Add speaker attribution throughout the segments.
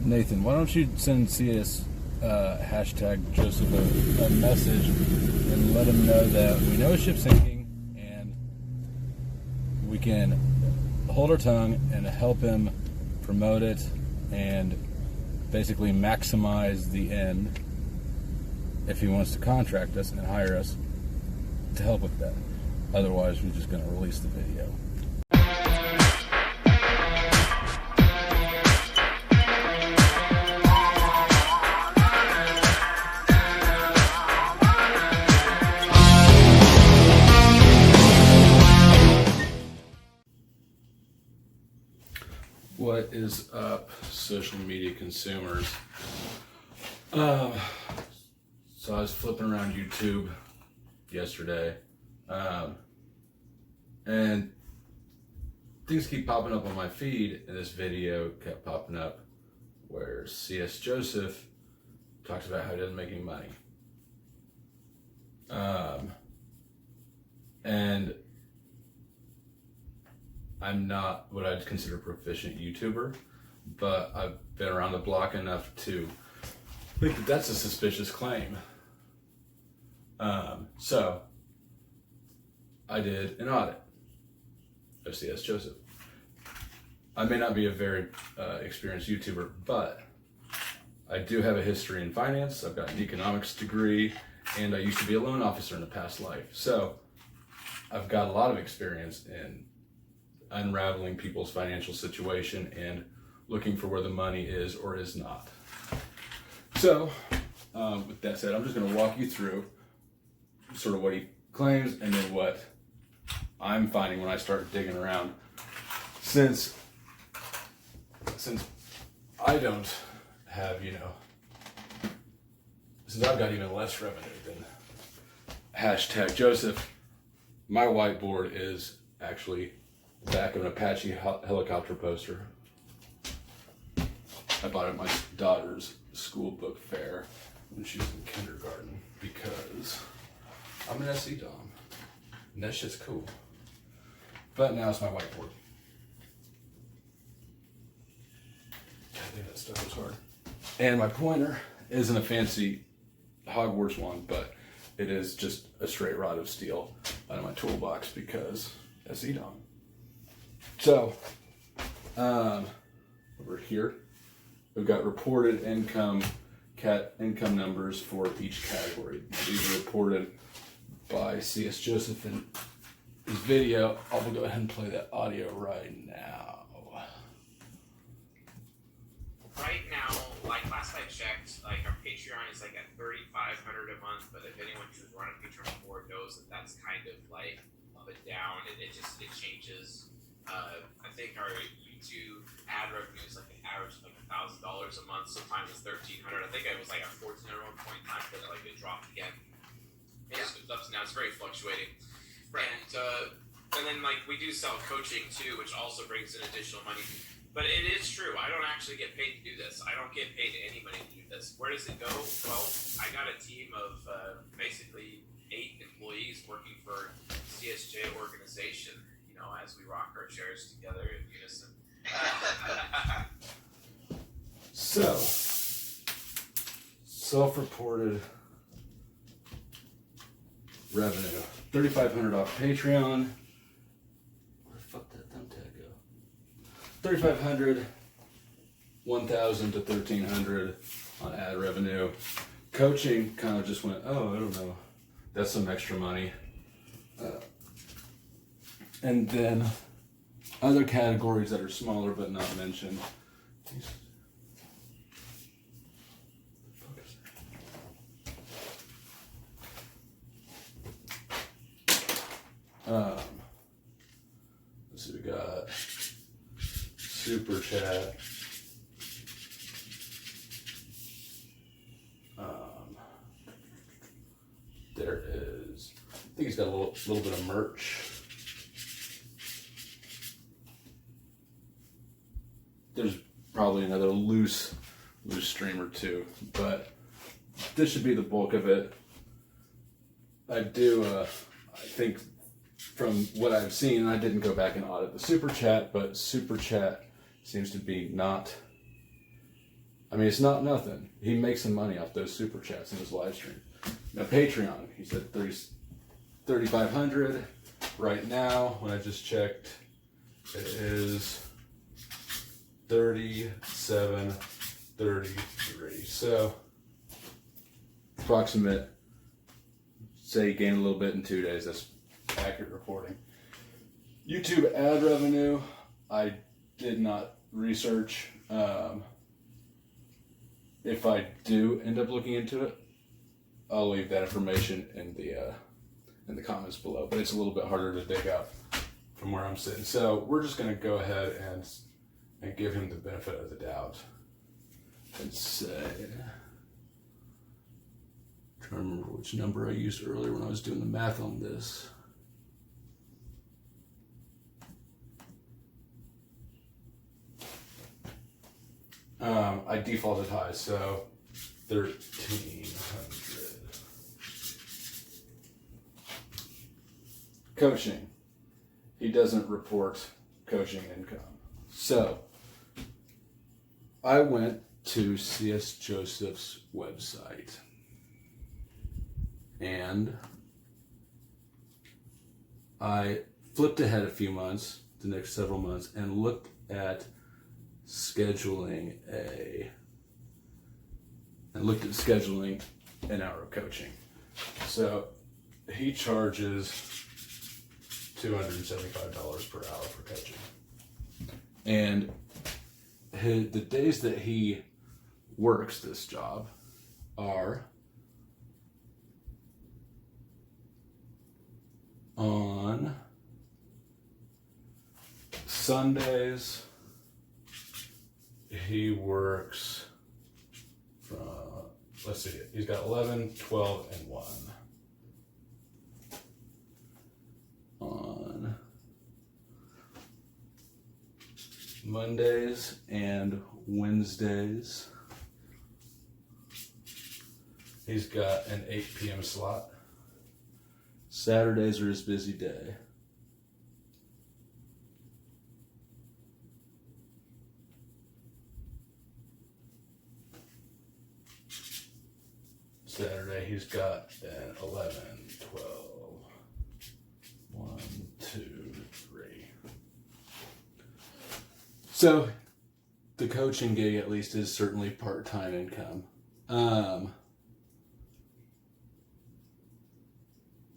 Speaker 1: Nathan, why don't you send CS hashtag Joseph a message and let him know that we know a ship's sinking and we can hold our tongue and help him promote it and basically maximize the end if he wants to contract us and hire us to help with that. Otherwise, we're just going to release the video. What is up, social media consumers? So I was flipping around YouTube yesterday, and things keep popping up on my feed, and this video kept popping up where CS Joseph talks about how he doesn't make any money. And I'm not what I'd consider a proficient YouTuber, but I've been around the block enough to think that that's a suspicious claim. So I did an audit of CS Joseph. I may not be a very experienced YouTuber, but I do have a history in finance. I've got an economics degree, and I used to be a loan officer in a past life. So I've got a lot of experience in unraveling people's financial situation and looking for where the money is or is not. So, with that said, I'm just going to walk you through sort of what he claims and then what I'm finding when I start digging around. Since I don't have, since I've got even less revenue than hashtag Joseph, my whiteboard is actually the back of an Apache helicopter poster. I bought it at my daughter's school book fair when she was in kindergarten because I'm an SE Dom and that shit's cool. But now it's my whiteboard. God damn, that stuff is hard. And my pointer isn't a fancy Hogwarts one, but it is just a straight rod of steel out of my toolbox because SE Dom. So, over here, we've got reported income numbers for each category. These are reported by CS Joseph in his video. I will go ahead and play that audio right now.
Speaker 2: Right now, like last I checked, like our Patreon is like at $3,500 a month. But if anyone who's run a Patreon before knows that that's kind of like up and down, it changes. I think our YouTube ad revenue is like an average of like $1,000 a month. Sometimes it's $1,300. I think I was like at $1,400 at one point in time, but like it dropped again. It just goes up and down. It's very fluctuating. Right. And then like we do sell coaching too, which also brings in additional money. But it is true. I don't actually get paid to do this. I don't get paid anybody to do this. Where does it go? Well, I got a team of basically 8 employees working for CSJ organization. As we rock our chairs together in unison.
Speaker 1: So, self-reported revenue. $3,500 off Patreon. Where the fuck did that thumbtack go? $3,500, $1,000 to $1,300 on ad revenue. Coaching kind of just went, oh, I don't know. That's some extra money. And then other categories that are smaller but not mentioned. Let's see, we got Super Chat. There is, I think he's got a little bit of merch. There's probably another loose stream or two, but this should be the bulk of it. I think from what I've seen, I didn't go back and audit the Super Chat, but Super Chat seems to be not I mean, it's not nothing. He makes some money off those super chats in his live stream. Now, Patreon, he said 3,500. Right now, when I just checked, it is 37.33. So, approximate, say, gain a little bit in 2 days. That's accurate reporting. YouTube ad revenue, I did not research. If I do end up looking into it, I'll leave that information in the comments below. But it's a little bit harder to dig out from where I'm sitting. So we're just going to go ahead and give him the benefit of the doubt and say, I'm trying to remember which number I used earlier when I was doing the math on this. I defaulted high, so 1,300. Coaching. He doesn't report coaching income. So, I went to C.S. Joseph's website and I flipped ahead a few months, the next several months, and looked scheduling an hour of coaching. So he charges $275 per hour for coaching. And the days that he works this job are on Sundays. He works from, let's see, he's got 11, 12, and 1. On Mondays and Wednesdays, he's got an 8 p.m. slot. Saturdays are his busy day. Saturday, he's got an 11, 12, 1, 2, 3. So, the coaching gig at least is certainly part-time income.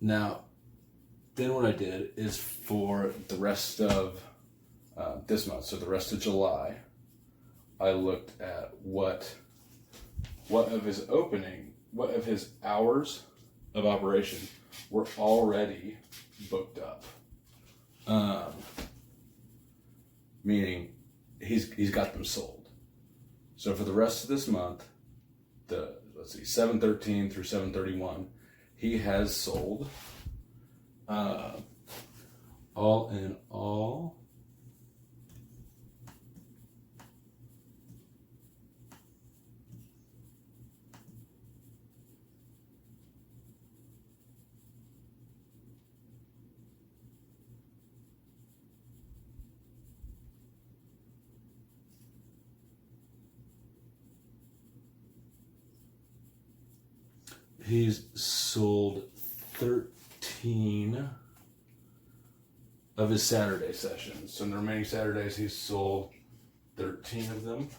Speaker 1: Now, then what I did is for the rest of this month, so the rest of July, I looked at what of his hours of operation were already booked up. Meaning he's got them sold. So for the rest of this month, let's see, 7/13 through 7/31, he has sold all in all he's sold 13 of his Saturday sessions. So in the remaining Saturdays, he's sold 13 of them.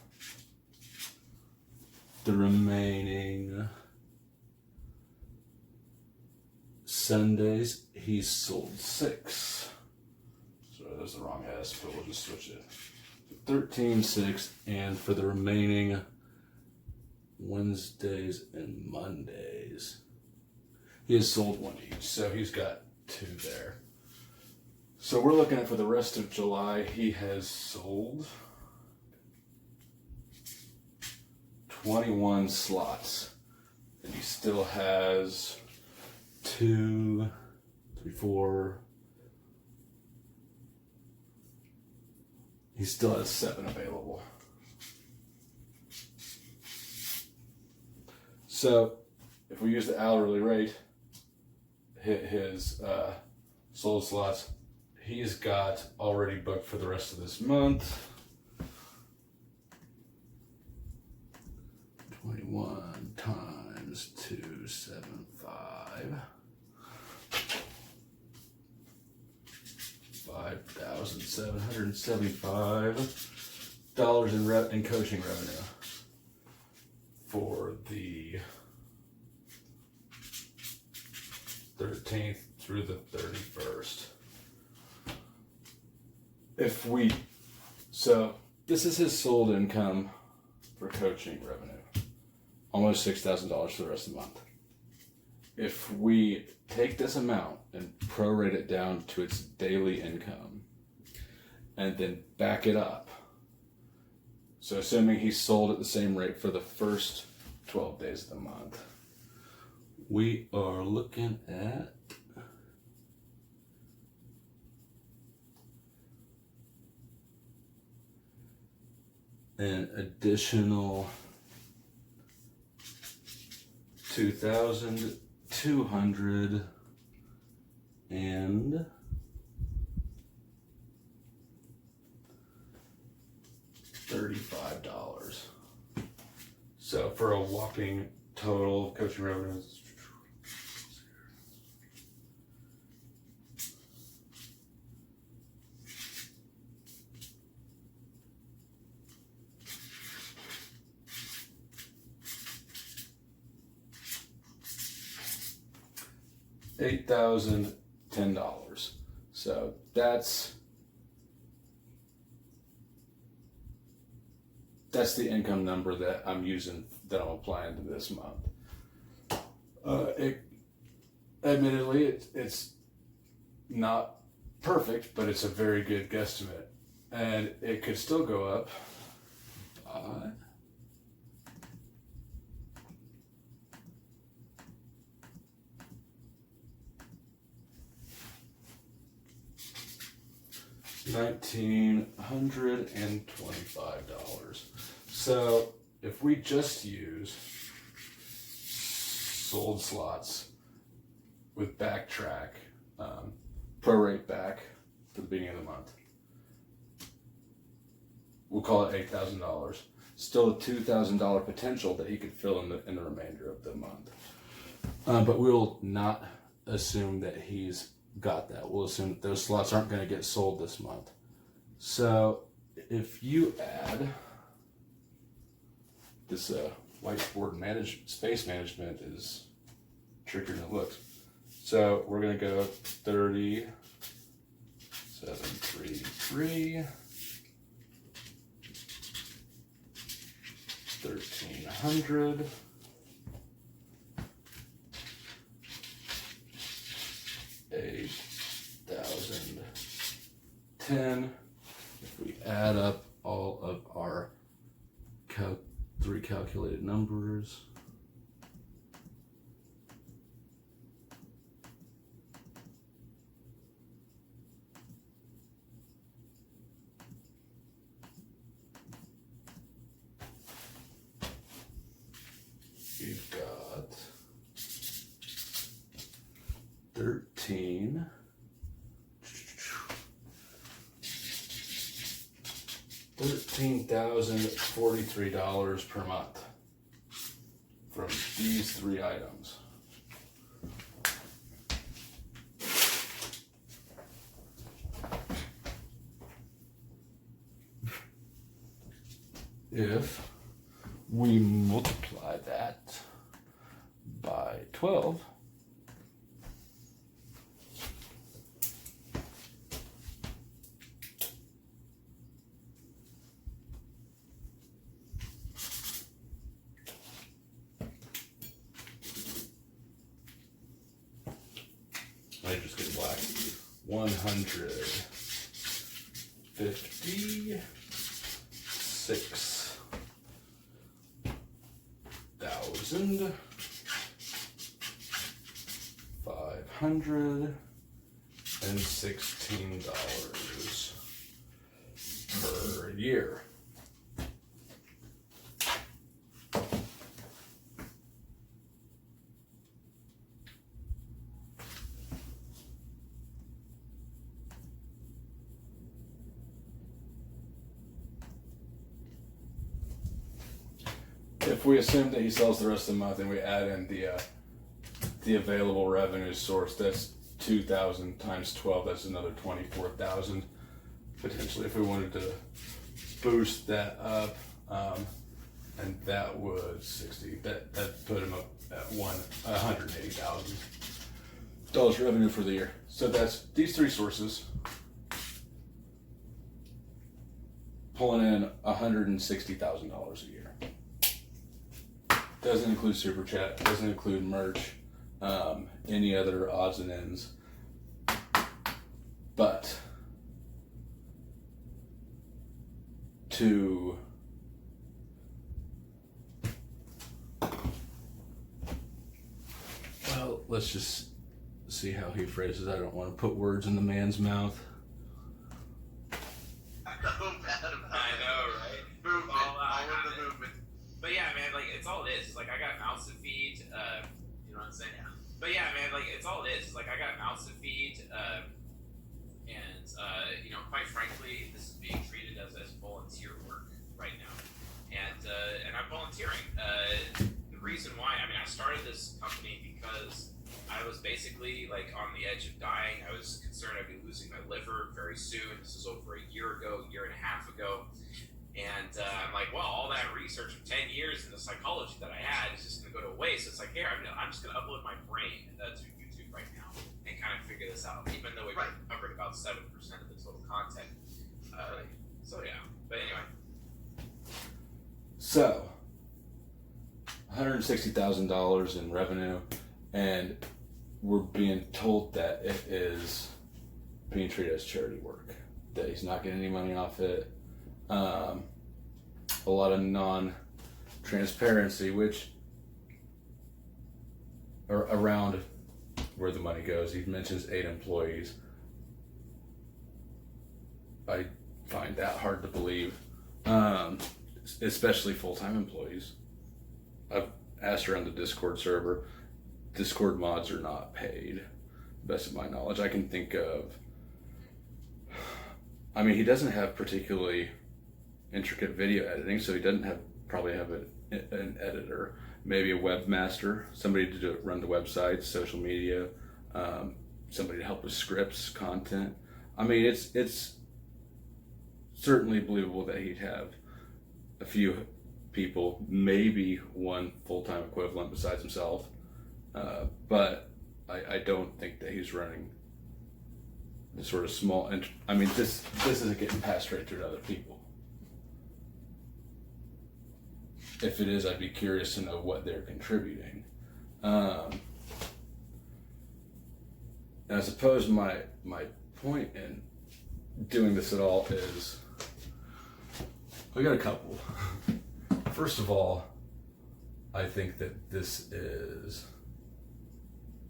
Speaker 1: The remaining Sundays, he's sold 6. So there's the wrong S, but we'll just switch it. 13, 6, and for the remaining Wednesdays and Mondays, he has sold 1 each, so he's got 2 there. So we're looking at, for the rest of July, he has sold 21 slots, and he still has 2, 3, 4. He still has 7 available. So, if we use the hourly rate, hit his sold slots, he's got already booked for the rest of this month times 275. $5,775 in coaching revenue for the 13th through the 31st. So this is his sold income for coaching revenue, almost $6,000 for the rest of the month. If we take this amount and prorate it down to its daily income and then back it up, so assuming he sold at the same rate for the first 12 days of the month, we are looking at an additional $2,235. So for a whopping total coaching revenues, $8,010. So that's the income number that I'm using, that I'm applying to this month. Admittedly, it's not perfect, but it's a very good guesstimate, and it could still go up by $1,925. So if we just use sold slots with backtrack, prorate back to the beginning of the month, we'll call it $8,000. Still a $2,000 potential that he could fill in the remainder of the month. But we'll not assume that he's got that. We'll assume that those slots aren't going to get sold this month. So if you add this whiteboard space management is trickier than it looks. So we're going to go 30,733, 1,300, $8,010. If we add up all of our three calculated numbers, we've got 13,043 per month from these three items. If we multiply that by 12, I just get black. 156,516 per year. if we assume that he sells the rest of the month and we add in the available revenue source, that's 2,000 times 12. That's another 24,000 potentially if we wanted to boost that up. And that was 60. That put him up at $180,000 revenue for the year. So that's these three sources pulling in $160,000 a year. Doesn't include super chat. Doesn't include merch. Any other odds and ends. But to let's just see how he phrases. I don't want to put words in the man's mouth.
Speaker 2: I know, right? Movement, all of the movement. But yeah, man, like it's all it is. It's like I got mouths to feed. You know what I'm saying? Yeah. But yeah, man, like it's all it is. It's like I got mouths to feed. And you know, quite frankly, this is being treated as volunteer work right now. And I'm volunteering. The reason why, I mean, I started this company because I was basically like on the edge of dying. I was concerned I'd be losing my liver very soon. This is over a year ago, year and a half ago. And I'm like, well, all that research of 10 years in the psychology that I had is just going to go to waste. So it's like, here, I'm just going to upload my brain to YouTube right now and kind of figure this out, even though we covered about 7% of the total content. So yeah, but anyway.
Speaker 1: So, $160,000 in revenue, and we're being told that it is being treated as charity work, that he's not getting any money off it. A lot of non-transparency, which are around where the money goes. He mentions 8 employees. I find that hard to believe, especially full-time employees. I've asked around the Discord server. Discord mods are not paid, best of my knowledge. I can think of, I mean, he doesn't have particularly intricate video editing, so he doesn't probably have an editor, maybe a webmaster, somebody to run the website, social media, somebody to help with scripts, content. I mean, it's certainly believable that he'd have a few people, maybe one full-time equivalent besides himself, but I don't think that he's running the sort of small. I mean, this isn't getting passed right through to other people. If it is, I'd be curious to know what they're contributing. And I suppose my point in doing this at all is, we got a couple. First of all, I think that this is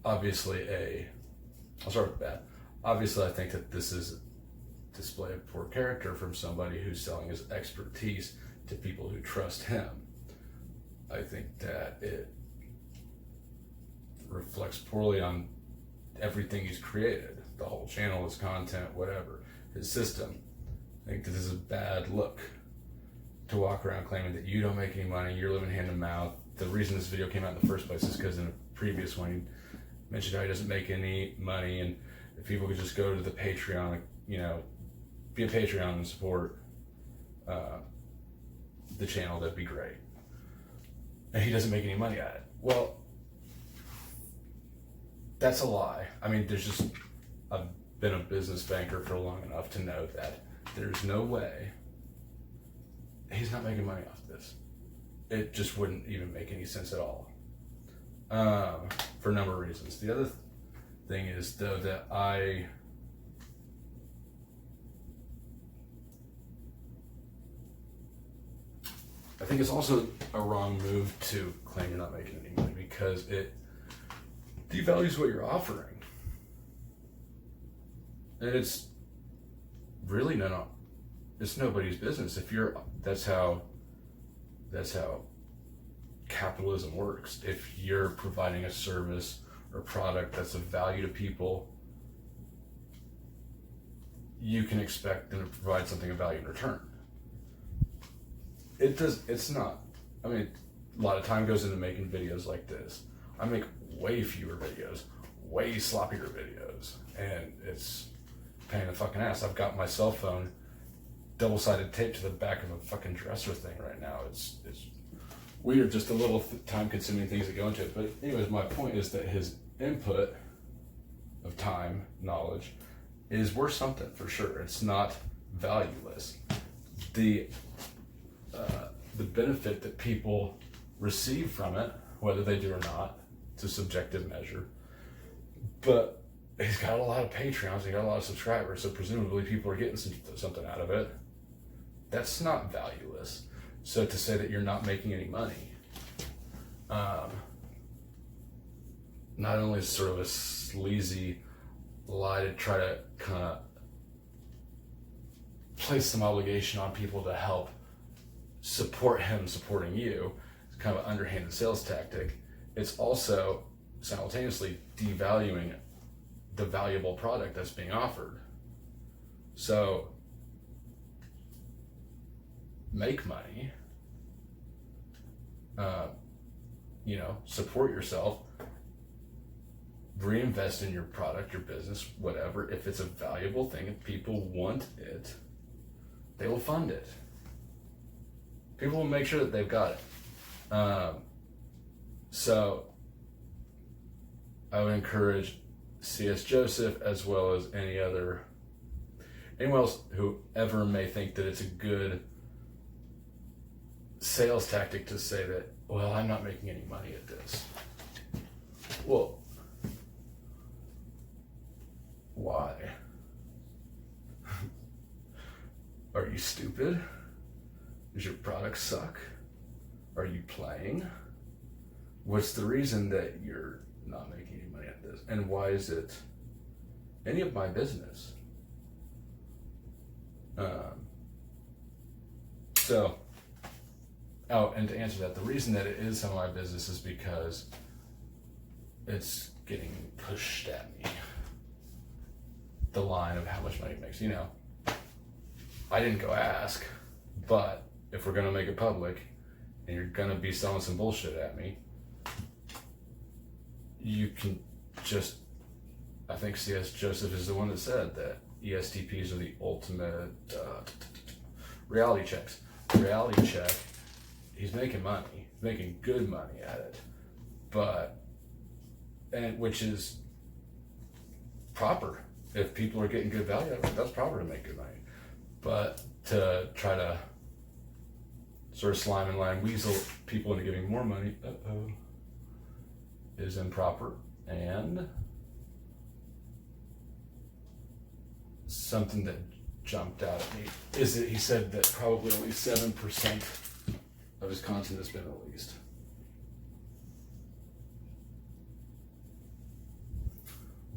Speaker 1: obviously I'll start with that. Obviously, I think that this is a display of poor character from somebody who's selling his expertise to people who trust him. I think that it reflects poorly on everything he's created, the whole channel, his content, whatever, his system. I think this is a bad look to walk around claiming that you don't make any money, you're living hand to mouth. The reason this video came out in the first place is because in a previous one, he mentioned how he doesn't make any money, and if people could just go to the Patreon, you know, be a Patreon and support the channel, that'd be great. And he doesn't make any money at it. Well, that's a lie. I mean, I've been a business banker for long enough to know that there's no way he's not making money off this. It just wouldn't even make any sense at all, for a number of reasons. The other thing is, though, that I think it's also a wrong move to claim you're not making any money, because it devalues what you're offering. And it's really it's nobody's business. That's how capitalism works. If you're providing a service or product that's of value to people, you can expect them to provide something of value in return. It's not. I mean, a lot of time goes into making videos like this. I make way fewer videos, way sloppier videos, and it's a pain in the fucking ass. I've got my cell phone double-sided taped to the back of a fucking dresser thing right now. It's weird, just a little time-consuming things that go into it. But anyways, my point is that his input of time, knowledge, is worth something for sure. It's not valueless. The benefit that people receive from it, whether they do or not, it's a subjective measure. But he's got a lot of Patreons, he's got a lot of subscribers, so presumably people are getting something out of it. That's not valueless. So to say that you're not making any money, not only is sort of a sleazy lie to try to kind of place some obligation on people to help support him supporting you, it's kind of an underhanded sales tactic. It's also simultaneously devaluing the valuable product that's being offered. So make money, support yourself, reinvest in your product, your business, whatever. If it's a valuable thing, if people want it, they will fund it. People will make sure that they've got it. So I would encourage C.S. Joseph, as well as anyone else who ever may think that it's a good sales tactic to say that, well, I'm not making any money at this. Well, why? Are you stupid? Does your product suck? Are you playing? What's the reason that you're not making any money at this? And why is it any of my business? And to answer that, the reason that it is some of my business is because it's getting pushed at me. The line of how much money it makes. I didn't go ask, but if we're gonna make it public and you're gonna be selling some bullshit at me, you can just, I think C.S. Joseph is the one that said that ESTPs are the ultimate reality checks. The reality check, he's making money, he's making good money at it, which is proper. If people are getting good value out of it, that's proper to make good money. But to try to sort of slime and line weasel people into giving more money, is improper. And something that jumped out at me is that he said that probably only 7% of his content has been released.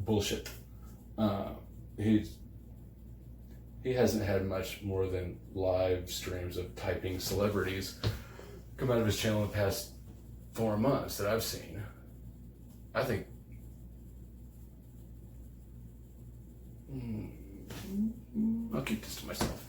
Speaker 1: Bullshit. He hasn't had much more than live streams of typing celebrities come out of his channel in the past 4 months that I've seen. I think I'll keep this to myself.